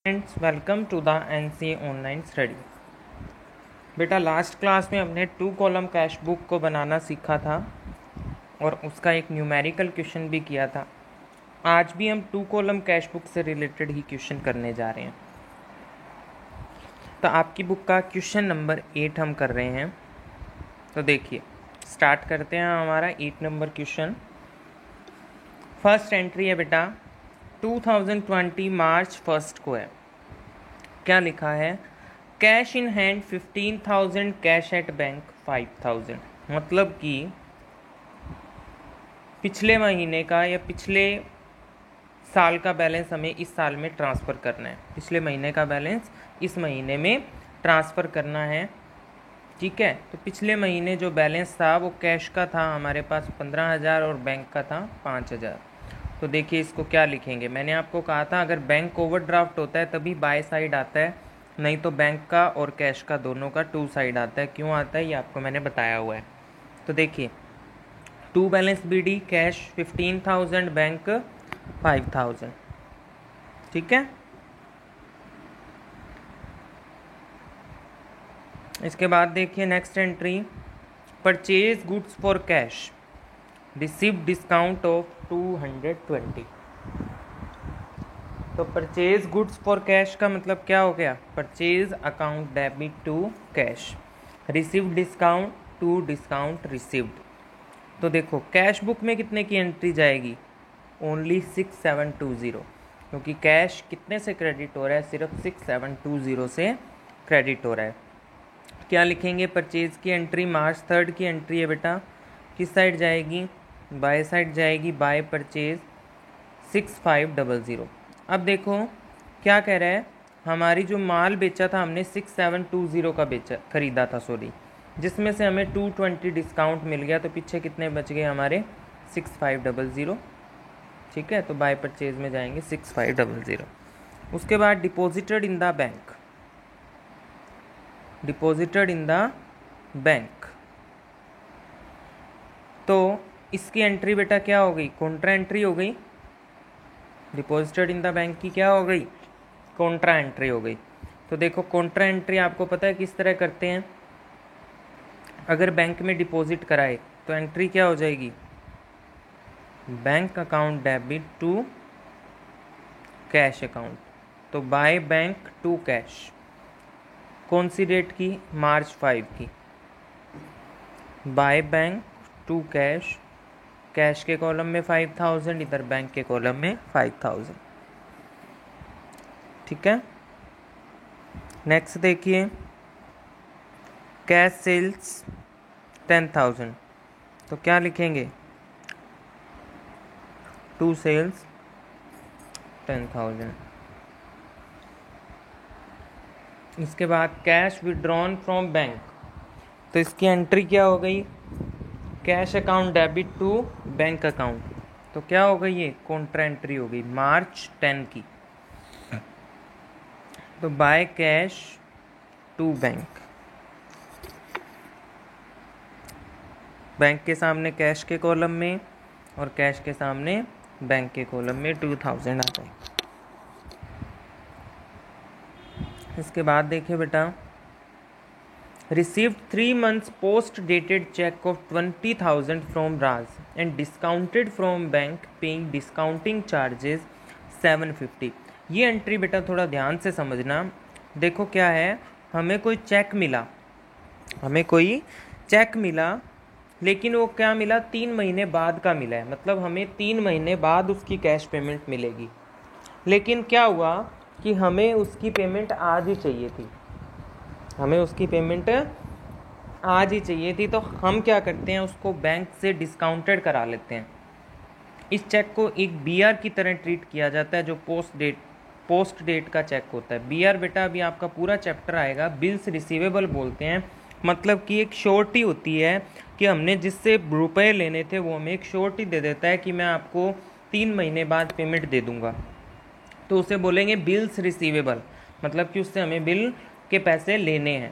Friends, welcome to the NC online study. बेटा, last class में हमने 2 कॉलम कैश बुक को बनाना सीखा था और उसका एक न्यूमेरिकल क्वेश्चन भी किया था। आज भी हम 2 कॉलम कैश बुक से रिलेटेड ही क्वेश्चन करने जा रहे हैं। तो आपकी बुक का क्वेश्चन नंबर 8 हम कर रहे हैं। तो देखिए, स्टार्ट करते हैं हमारा 8 नंबर क्वेश्चन। फर्स्ट एंट्री है बेटा 2020 मार्च 1 को है। क्या लिखा है? Cash in hand 15,000, cash at bank 5,000। मतलब कि पिछले महीने का या पिछले साल का बैलेंस हमें इस साल में ट्रांसफ़र करना है। पिछले महीने का बैलेंस इस महीने में ट्रांसफ़र करना है। ठीक है, तो पिछले महीने जो बैलेंस था वो कैश का था हमारे पास 15,000 और बैंक का था 5,000। तो देखिए इसको क्या लिखेंगे। मैंने आपको कहा था अगर बैंक ओवरड्राफ्ट होता है तभी बाय साइड आता है, नहीं तो बैंक का और कैश का दोनों का टू साइड आता है। क्यों आता है ये आपको मैंने बताया हुआ है। तो देखिए, to balance BD, cash 15,000, bank 5,000। ठीक है, इसके बाद देखिए next entry, purchase goods for cash, receive discount of 220। तो परचेज गुड्स फॉर कैश का मतलब क्या हो गया? Purchase account debit to cash, receive discount to discount received. तो देखो कैश बुक में कितने की एंट्री जाएगी? ओनली 6720, क्योंकि कैश कितने से क्रेडिट हो रहा है? सिर्फ 6720 से क्रेडिट हो रहा है। क्या लिखेंगे? परचेज की एंट्री मार्च 3 की एंट्री है बेटा, किस साइड जाएगी? बाय साइड जाएगी। By purchase 6500। अब देखो क्या कह रहा है, हमारी जो माल बेचा था हमने 6720 का बेचा खरीदा था, सॉरी, जिसमें से हमें 220 डिस्काउंट मिल गया। तो पीछे कितने बच गए हमारे? 6500। ठीक है, तो बाय परचेज में जाएंगे 6500। उसके बाद deposited in the bank, deposited in the bank. तो इसकी एंट्री बेटा क्या हो गई? कॉन्ट्रा एंट्री हो गई। डिपॉजिटेड इन द बैंक की क्या हो गई? कॉन्ट्रा एंट्री हो गई। तो देखो कॉन्ट्रा एंट्री आपको पता है किस तरह करते हैं। अगर बैंक में डिपॉजिट कराए तो एंट्री क्या हो जाएगी? Bank account debit to cash account. तो बाय बैंक टू कैश, कौन सी डेट की? मार्च 5 की। By bank to cash, cash के कॉलम में 5,000, इधर बैंक के कॉलम में 5,000। ठीक है, नेक्स्ट देखिए, कैश सेल्स 10,000। तो क्या लिखेंगे? To sales 10,000। इसके बाद कैश विड्रॉन फ्रॉम बैंक, तो इसकी एंट्री क्या हो गई? Cash account debit to bank account. तो क्या हो गई? ये कॉन्ट्रा एंट्री हो गई मार्च 10 की। तो by cash to bank, bank के सामने कैश के कॉलम में और कैश के सामने बैंक के कॉलम में 2000 आ जाए। इसके बाद देखिए बेटा, received 3 months post dated check of 20,000 from Raz and discounted from bank paying discounting charges 750। ये एंट्री बेटा थोड़ा ध्यान से समझना। देखो क्या है, हमें कोई चेक मिला, लेकिन वो क्या मिला? 3 महीने बाद का मिला है। मतलब हमें 3 महीने बाद उसकी कैश पेमेंट मिलेगी। लेकिन क्या हुआ कि हमें उसकी पेमेंट आज ही चाहिए थी, तो हम क्या करते हैं, उसको बैंक से डिस्काउंटेड करा लेते हैं। इस चेक को एक बीआर की तरह ट्रीट किया जाता है, जो पोस्ट डेट का चेक होता है। बीआर बेटा अभी आपका पूरा चैप्टर आएगा, बिल्स रिसीवेबल बोलते हैं। मतलब कि एक श्योरिटी होती है कि हमने जिससे रुपए लेने थे वो हमें एक श्योरिटी दे देता है कि मैं आपको 3 महीने बाद पेमेंट दे दूंगा, तो उसे बोलेंगे बिल्स रिसीवेबल। मतलब कि उससे हमें बिल के पैसे लेने हैं।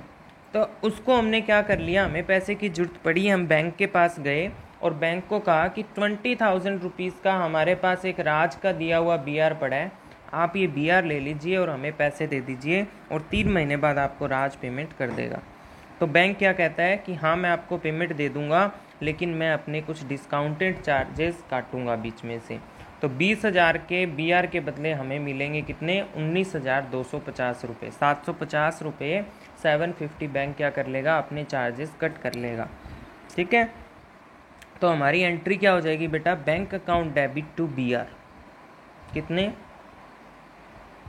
तो उसको हमने क्या कर लिया, हमें पैसे की जरूरत पड़ी, हम बैंक के पास गए और बैंक को कहा कि 20,000 रुपीज़ का हमारे पास एक राज का दिया हुआ बीआर पड़ा है, आप ये BR ले लीजिए और हमें पैसे दे दीजिए और 3 महीने बाद आपको राज पेमेंट कर देगा। तो बैंक क्या कहता है कि हाँ मैं आपको पेमेंट दे दूंगा, लेकिन मैं अपने कुछ डिस्काउंटेड चार्जेस काटूंगा बीच में से। तो 20,000 के BR के बदले हमें मिलेंगे कितने, 19,250 रुपये। 750 रुपये 750 बैंक क्या कर लेगा, अपने चार्जेस कट कर लेगा। ठीक है, तो हमारी एंट्री क्या हो जाएगी बेटा, bank account debit to BR कितने,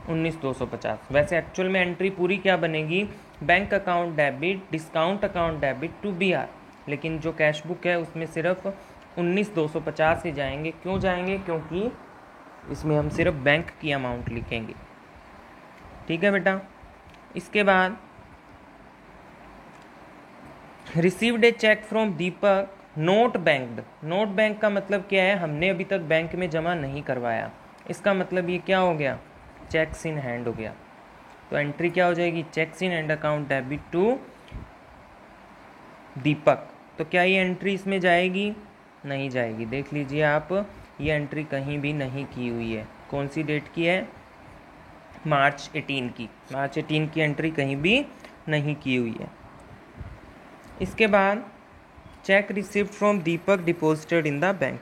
19,250। वैसे एक्चुअल में एंट्री पूरी क्या बनेगी, bank account debit discount account debit to BR, लेकिन जो कैश बुक है उसमें सिर्फ 19,250 ही जाएंगे। क्यों जाएंगे, क्योंकि इसमें हम सिर्फ बैंक की अमाउंट लिखेंगे। ठीक है बेटा, इसके बाद received a cheque from Deepak not banked. Not bank का मतलब क्या है, हमने अभी तक बैंक में जमा नहीं करवाया, इसका मतलब ये क्या हो गया, चेक्स इन हैंड हो गया। तो एंट्री क्या हो जाएगी, cheques in hand account debit to Deepak. तो क्या ये एंट्री इसमें जाएगी, नहीं जाएगी। देख लीजिए आप, ये एंट्री कहीं भी नहीं की हुई है। कौन सी डेट की है, मार्च 18 की। मार्च 18 की एंट्री कहीं भी नहीं की हुई है। इसके बाद check received from Deepak deposited in the bank.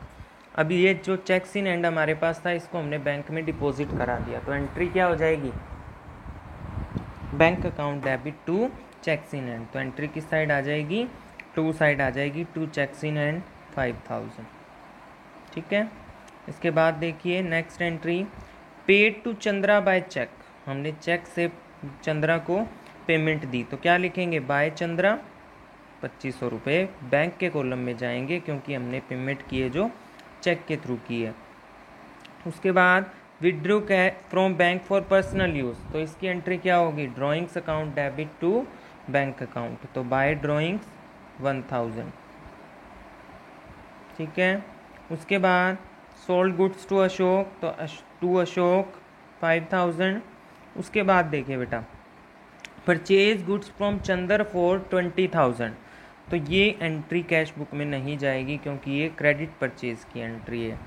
अभी ये जो चेक्स इन हैंड हमारे पास था, इसको हमने बैंक में डिपॉजिट करा दिया। तो एंट्री क्या हो जाएगी, bank account debit to cheques in hand. तो एंट्री किस साइड आ जाएगी, टू साइड आ जाएगी, टू चेक्स इन हैंड 5,000। ठीक है, इसके बाद देखिए next entry, paid to Chandra by cheque. हमने चेक से चंद्रा को पेमेंट दी, तो क्या लिखेंगे, बाय चंद्रा 2,500 रुपये। बैंक के कॉलम में जाएंगे क्योंकि हमने पेमेंट की है जो चेक के थ्रू की है। उसके बाद withdrew from bank for personal use. तो इसकी एंट्री क्या होगी, drawings account debit to bank account. तो बाय ड्राइंग्स 1,000। ठीक है, उसके बाद सोल्ड गुड्स टू अशोक, तो टू अशोक 5,000। उसके बाद देखिए बेटा, purchase goods from Chander for 20,000। तो ये एंट्री कैश बुक में नहीं जाएगी क्योंकि ये क्रेडिट परचेज की एंट्री है।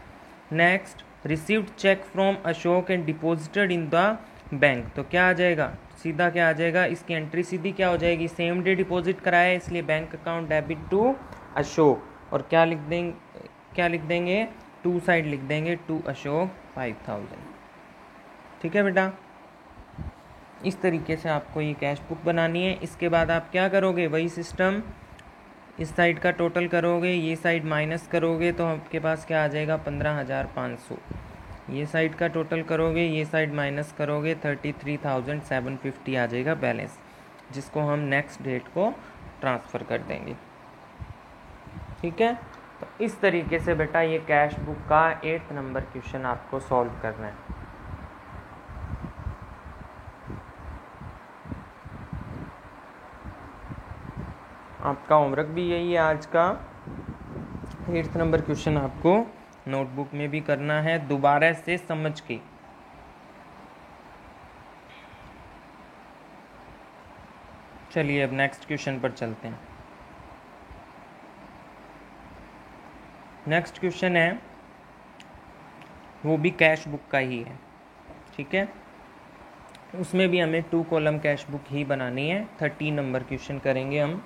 Next, received cheque from Ashok and deposited in the bank. तो क्या आ जाएगा, सीधा क्या आ जाएगा, इसकी एंट्री सीधी क्या हो जाएगी, सेम डे डिपॉजिट कराया है इसलिए bank account debit to Ashok. और क्या लिख देंगे, टू साइड लिख देंगे, टू अशोक 5,000। ठीक है बेटा, इस तरीके से आपको ये कैश बुक बनानी है। इसके बाद आप क्या करोगे, वही सिस्टम, इस साइड का टोटल करोगे, ये साइड माइनस करोगे, तो आपके पास क्या आ जाएगा, 15,500। ये साइड का टोटल करोगे, ये साइड माइनस करोगे, 33,750 आ जाएगा बैलेंस, जिसको हम नेक्स्ट डेट को ट्रांसफ़र कर देंगे। ठीक है, तो इस तरीके से बेटा ये कैश बुक का 8 नंबर क्वेश्चन आपको सॉल्व करना है। आपका होमवर्क भी यही है आज का। 8 नंबर क्वेश्चन आपको नोटबुक में भी करना है दोबारा से समझ के। चलिए अब नेक्स्ट क्वेश्चन पर चलते हैं। नेक्स्ट क्वेश्चन है, वो भी कैश बुक का ही है। ठीक है, उसमें भी हमें 2 कॉलम कैश बुक ही बनानी है। 30 नंबर क्वेश्चन करेंगे हम।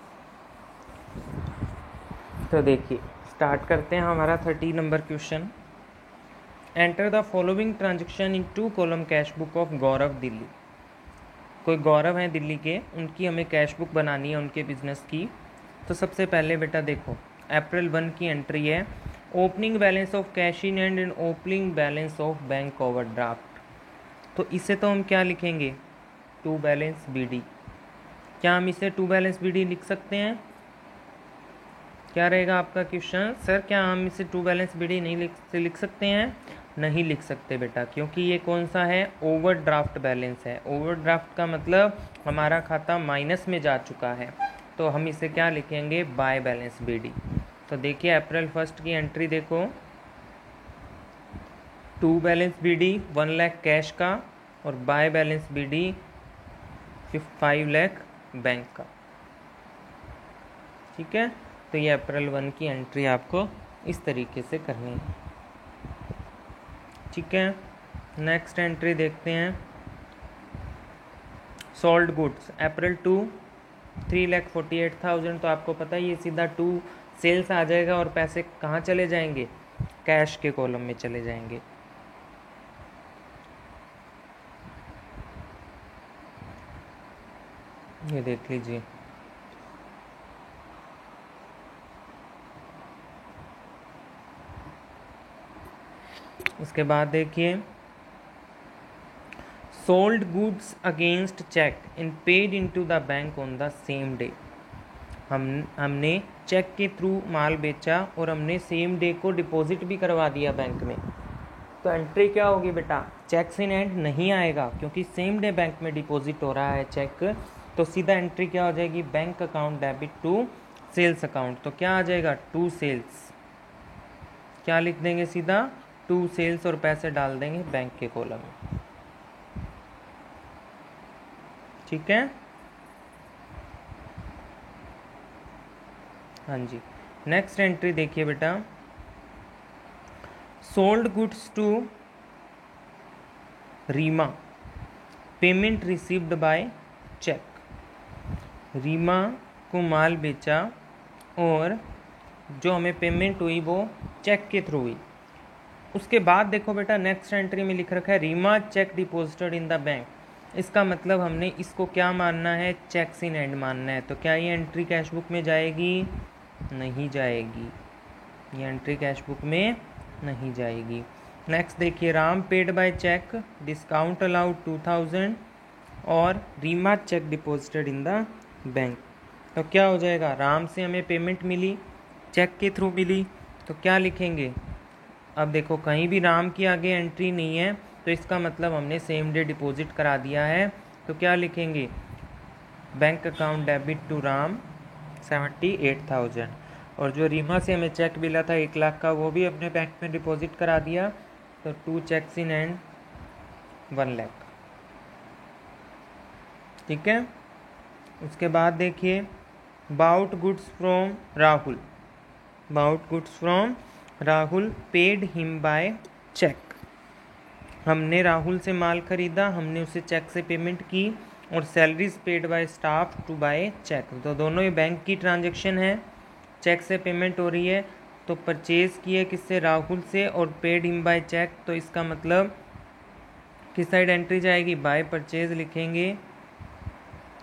तो देखिए स्टार्ट करते हैं हमारा 30 number question. Enter the following transaction in 2 column cash book of Gaurav Delhi. कोई गौरव हैं दिल्ली के, उनकी हमें कैश बुक बनानी है, उनके बिजनेस की। तो सबसे पहले बेटा देखो, अप्रैल 1 की एंट्री है, opening balance of cash in hand and opening balance of bank overdraft. तो इसे तो हम क्या लिखेंगे, टू बैलेंस BD। क्या हम इसे टू बैलेंस BD लिख सकते हैं, क्या रहेगा आपका क्वेश्चन, सर क्या हम इसे टू बैलेंस BD नहीं लिख सकते हैं, नहीं लिख सकते बेटा, क्योंकि ये कौन सा है, ओवरड्राफ्ट बैलेंस है। ओवरड्राफ्ट का मतलब हमारा खाता माइनस में जा चुका है, तो हम इसे क्या लिखेंगे, बाय बैलेंस BD। तो देखिए अप्रैल 1 की एंट्री देखो, to balance BD 1 lakh cash का और by balance BD 5 lakh bank का। ठीक है, तो ये अप्रैल 1 की एंट्री आपको इस तरीके से करनी है। ठीक है, नेक्स्ट एंट्री देखते हैं, सोल्ड गुड्स अप्रैल 2 3,48,000, तो आपको पता है ये सीधा 2 सेल्स आ जाएगा और पैसे कहाँ चले जाएंगे, कैश के कॉलम में चले जाएंगे। ये देख लीजिए, उसके बाद देखिए, sold goods against cheque and paid into the bank on the same day. हमने चेक के थ्रू माल बेचा और हमने सेम डे को डिपॉजिट भी करवा दिया बैंक में, तो एंट्री क्या होगी बेटा, चेक्स इन हैंड नहीं आएगा क्योंकि सेम डे बैंक में डिपॉजिट हो रहा है चेक, तो सीधा एंट्री क्या हो जाएगी, bank account debit to sales account. तो क्या आ जाएगा, 2 सेल्स, क्या लिख देंगे सीधा 2 सेल्स और पैसे डाल देंगे बैंक के कॉलम में। ठीक है, हाँ जी। नेक्स्ट एंट्री देखिए बेटा, sold goods to Reema, payment received by cheque. Reema को माल बेचा और जो हमें पेमेंट हुई वो चेक के थ्रू हुई। उसके बाद देखो बेटा, नेक्स्ट एंट्री में लिख रखा है Reema cheque deposited in the bank. इसका मतलब हमने इसको क्या मानना है, चेक्स इन हैंड मानना है। तो क्या ये एंट्री कैश बुक में जाएगी, नहीं जाएगी, ये एंट्री कैश बुक में नहीं जाएगी। नेक्स्ट देखिए, Ram paid by cheque, discount allowed 2000 और Reema cheque deposited in the bank. तो क्या हो जाएगा, राम से हमें पेमेंट मिली, चेक के थ्रू मिली, तो क्या लिखेंगे, अब देखो कहीं भी राम की आगे एंट्री नहीं है, तो इसका मतलब हमने सेम डे डिपॉजिट करा दिया है। तो क्या लिखेंगे, bank account debit to Ram 78,000, और जो रीमा से हमें चेक मिला था 1 लाख का, वो भी अपने बैंक में डिपॉजिट करा दिया, तो 2 चेक्स इन हैंड 1 लाख। ठीक है, उसके बाद देखिए, bought goods from Rahul, bought goods from Rahul paid him by cheque. हमने राहुल से माल खरीदा, हमने उसे चेक से पेमेंट की, और salaries paid by staff to by cheque. तो दोनों ही बैंक की ट्रांजैक्शन है, चेक से पेमेंट हो रही है, तो परचेज किए किससे, राहुल से, और पेड हिम बाय चेक। तो इसका मतलब किस साइड एंट्री जाएगी, बाय परचेज लिखेंगे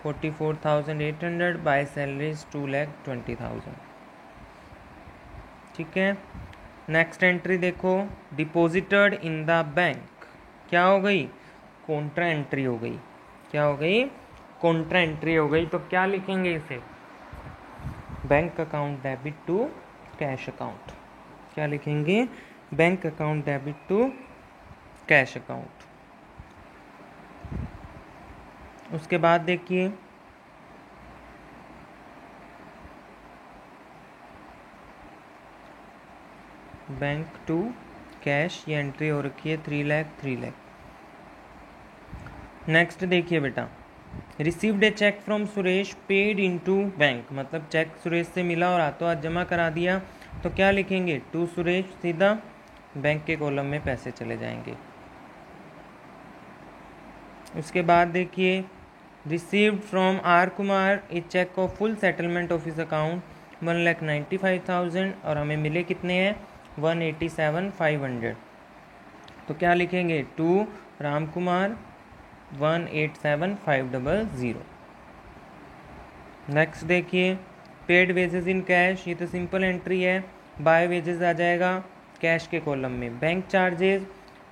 44,800, बाय सैलरीज 2,20,000। ठीक है, नेक्स्ट एंट्री देखो, डिपॉजिटेड इन द बैंक, क्या हो गई, कॉन्ट्रा एंट्री हो गई, क्या हो गई, कॉन्ट्रा एंट्री हो गई। तो क्या लिखेंगे इसे, bank account debit to cash account, क्या लिखेंगे, bank account debit to cash account. उसके बाद देखिए, बैंक टू कैश, ये एंट्री हो रखी है 3 लाख 3 लाख। नेक्स्ट देखिए बेटा, received a cheque from Suresh paid into bank, मतलब चेक सुरेश से मिला और हाथों हाथ जमा करा दिया, तो क्या लिखेंगे, टू सुरेश, सीधा बैंक के कॉलम में पैसे चले जाएंगे। उसके बाद देखिए, received from R Kumar a cheque of full settlement of his account 1,95,000, और हमें मिले कितने हैं, 187,500। तो क्या लिखेंगे, टू राम कुमार 187,500। नेक्स्ट देखिए, पेड वेजेस इन कैश, ये तो सिंपल एंट्री है, बाय वेजेस आ जाएगा कैश के कॉलम में, bank charges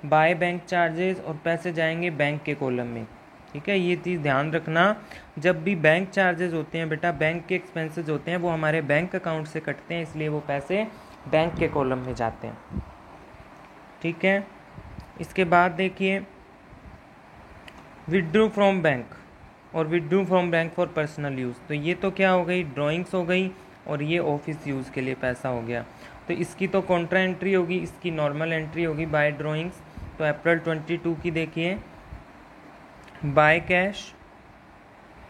by bank charges, और पैसे जाएंगे बैंक के कॉलम में। ठीक है, ये चीज़ ध्यान रखना, जब भी बैंक चार्जेस होते हैं बेटा, बैंक के एक्सपेंसेस होते हैं, वो हमारे बैंक अकाउंट से कटते हैं, इसलिए वो पैसे बैंक के कॉलम में जाते हैं। ठीक है, इसके बाद देखिए, विड्रू फ्रॉम बैंक और withdrew from bank for personal use, तो ये तो क्या हो गई, ड्राइंग्स हो गई, और ये ऑफिस यूज़ के लिए पैसा हो गया। तो इसकी तो कॉन्ट्रा एंट्री होगी, इसकी नॉर्मल एंट्री होगी बाय ड्राइंग्स। तो अप्रैल 22 की देखिए, by cash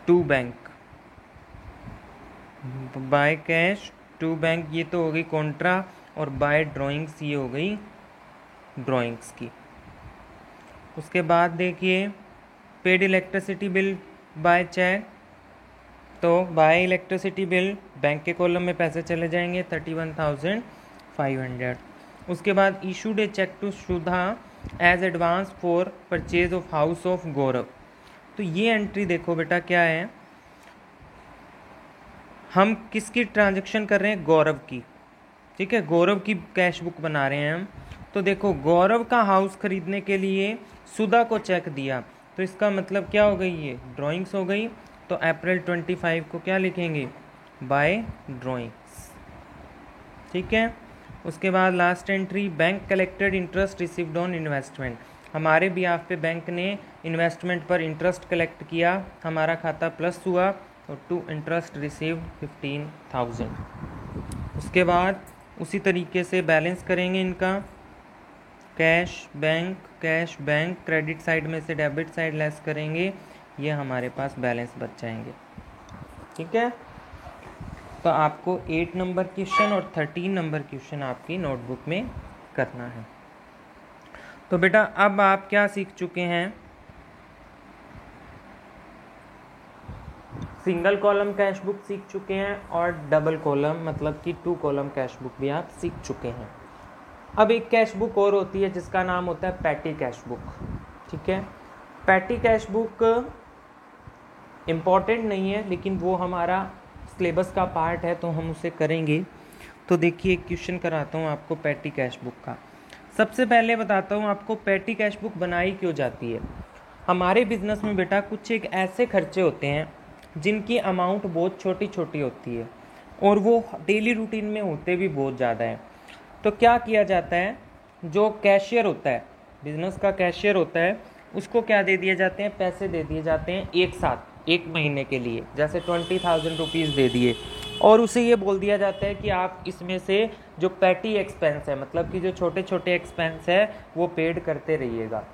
to bank, by cash to bank, ये तो हो गई कॉन्ट्रा, और बाय ड्राइंग्स ये हो गई ड्राइंग्स की। उसके बाद देखिए paid electricity bill by cheque, तो बाय इलेक्ट्रिसिटी बिल बैंक के कॉलम में पैसे चले जाएंगे 31,500। उसके बाद issued a cheque to Sudha as advance for purchase of house of Gaurav. तो ये एंट्री देखो बेटा क्या है, हम किसकी ट्रांजैक्शन कर रहे हैं, गौरव की, ठीक है, गौरव की कैश बुक बना रहे हैं हम। तो देखो गौरव का हाउस खरीदने के लिए सुधा को चेक दिया, तो इसका मतलब क्या हो गई, ये ड्राइंग्स हो गई। तो अप्रैल 25 को क्या लिखेंगे, बाय ड्राइंग्स, ठीक है। उसके बाद last entry bank collected interest received on investment, हमारे बिहाफ पे बैंक ने इन्वेस्टमेंट पर इंटरेस्ट कलेक्ट किया, हमारा खाता प्लस हुआ, तो टू इंटरेस्ट रिसीव्ड 15,000। उसके बाद उसी तरीके से बैलेंस करेंगे इनका, कैश बैंक क्रेडिट साइड में से डेबिट साइड लेस करेंगे, ये हमारे पास बैलेंस बच जाएंगे, ठीक है। तो आपको 8 नंबर क्वेश्चन और 13 नंबर क्वेश्चन आपकी नोटबुक में करना है। तो बेटा अब आप क्या सीख चुके हैं, सिंगल कॉलम कैश बुक सीख चुके हैं और डबल कॉलम मतलब कि 2 कॉलम कैश बुक भी आप सीख चुके हैं। अब एक कैश बुक और होती है जिसका नाम होता है पैटी कैश बुक, ठीक है। पैटी कैश बुक इम्पॉर्टेंट नहीं है, लेकिन वो हमारा सिलेबस का पार्ट है तो हम उसे करेंगे। तो देखिए एक क्वेश्चन कराता हूँ आपको पैटी कैश बुक का। सबसे पहले बताता हूँ आपको पैटी कैश बुक बनाई क्यों जाती है। हमारे बिजनेस में बेटा कुछ एक ऐसे खर्चे होते हैं जिनकी अमाउंट बहुत छोटी छोटी होती है और वो डेली रूटीन में होते भी बहुत ज़्यादा है। तो क्या किया जाता है, जो कैशियर होता है, बिजनेस का कैशियर होता है, उसको क्या दे दिए जाते हैं, पैसे दे दिए जाते हैं एक साथ 1 महीने के लिए, जैसे 20,000 रुपीज़ दे दिए, और उसे ये बोल दिया जाता है कि आप इसमें से जो पैटी एक्सपेंस है, मतलब कि जो छोटे छोटे एक्सपेंस है वो पेड करते रहिएगा,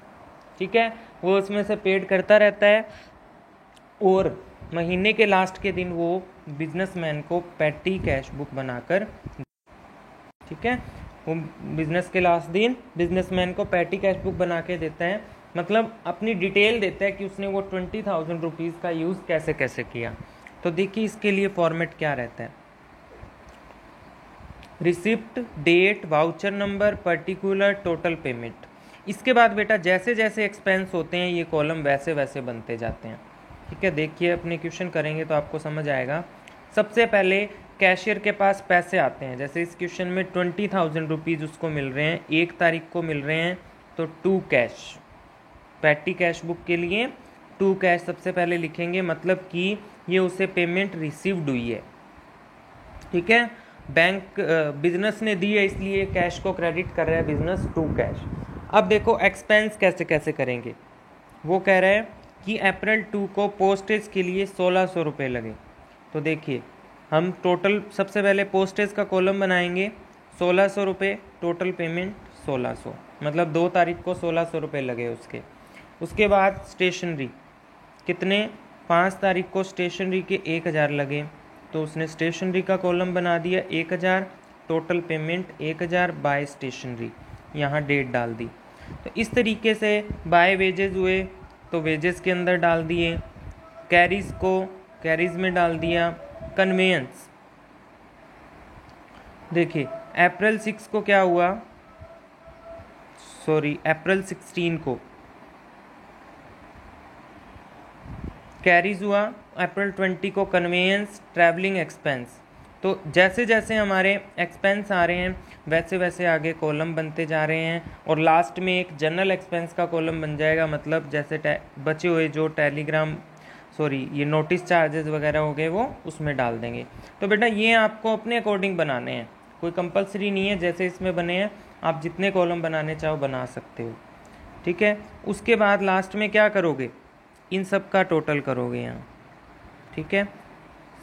ठीक है। वो उसमें से पेड करता रहता है और महीने के लास्ट के दिन वो बिजनेसमैन को पैटी कैश बुक बनाकर, ठीक है, वो बिजनेस के लास्ट दिन बिजनेसमैन को पैटी कैश बुक बना के देता है, मतलब अपनी डिटेल देता है कि उसने वो 20,000 रुपीज़ का यूज़ कैसे कैसे किया। तो देखिए इसके लिए फॉर्मेट क्या रहता है, receipt, date, voucher number, particular, total payment. इसके बाद बेटा जैसे जैसे एक्सपेंस होते हैं ये कॉलम वैसे वैसे बनते जाते हैं, ठीक है। देखिए अपने क्वेश्चन करेंगे तो आपको समझ आएगा। सबसे पहले कैशियर के पास पैसे आते हैं, जैसे इस क्वेश्चन में 20,000 रुपीज़ उसको मिल रहे हैं, 1 तारीख को मिल रहे हैं, तो 2 कैश, पैटी कैश बुक के लिए 2 कैश सबसे पहले लिखेंगे, मतलब कि ये उसे पेमेंट रिसीव्ड हुई है, ठीक है। बैंक बिजनेस ने दी है इसलिए कैश को क्रेडिट कर रहा है बिजनेस, 2 कैश। अब देखो एक्सपेंस कैसे कैसे करेंगे, वो कह रहा है कि अप्रैल 2 को पोस्टेज के लिए 1,600 रुपये लगे। तो देखिए हम टोटल सबसे पहले पोस्टेज का कॉलम बनाएंगे, 1,600 रुपये, टोटल पेमेंट 1,600, मतलब 2 तारीख को 1,600 रुपये लगे उसके। उसके बाद स्टेशनरी कितने, 5 तारीख को स्टेशनरी के 1,000 लगे, तो उसने स्टेशनरी का कॉलम बना दिया 1,000, टोटल पेमेंट 1,000 बाय स्टेशनरी, यहाँ डेट डाल दी। तो इस तरीके से बाय वेजेस हुए तो वेजेस के अंदर डाल दिए, कैरीज को कैरीज में डाल दिया, कन्वेंस देखिए अप्रैल 6 को क्या हुआ, सॉरी अप्रैल 16 को कैरीज हुआ, अप्रैल 20 को कन्वेंस, ट्रैवलिंग एक्सपेंस। तो जैसे जैसे हमारे एक्सपेंस आ रहे हैं वैसे वैसे आगे कॉलम बनते जा रहे हैं और लास्ट में एक जनरल एक्सपेंस का कॉलम बन जाएगा, मतलब जैसे बचे हुए जो ये नोटिस चार्जेस वगैरह हो गए वो उसमें डाल देंगे। तो बेटा ये आपको अपने अकॉर्डिंग बनाने हैं, कोई कंपलसरी नहीं है, जैसे इसमें बने हैं आप जितने कॉलम बनाने चाहो बना सकते हो, ठीक है। उसके बाद लास्ट में क्या करोगे, इन सब का टोटल करोगे यहाँ, ठीक है,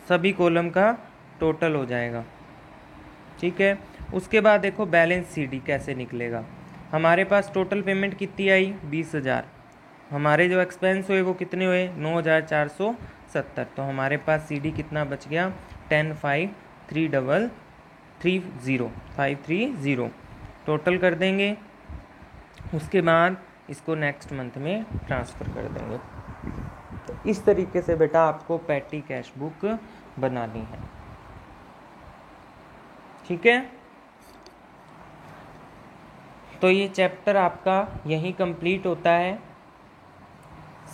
सभी कॉलम का टोटल हो जाएगा, ठीक है। उसके बाद देखो बैलेंस सीडी कैसे निकलेगा, हमारे पास टोटल पेमेंट कितनी आई 20,000, हमारे जो एक्सपेंस हुए वो कितने हुए 9,470, तो हमारे पास सीडी कितना बच गया 10,530 टोटल कर देंगे। उसके बाद इसको नेक्स्ट मंथ में ट्रांसफ़र कर देंगे। तो इस तरीके से बेटा आपको पैटी कैश बुक बनानी है, ठीक है। तो ये चैप्टर आपका यहीं कंप्लीट होता है।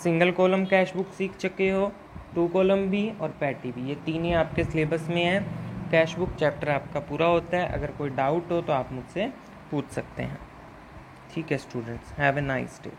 सिंगल कॉलम कैश बुक सीख चुके हो, 2 कॉलम भी और पैटी भी, ये तीन ही आपके सिलेबस में है। कैश बुक चैप्टर आपका पूरा होता है। अगर कोई डाउट हो तो आप मुझसे पूछ सकते हैं, ठीक है students. Have a nice day.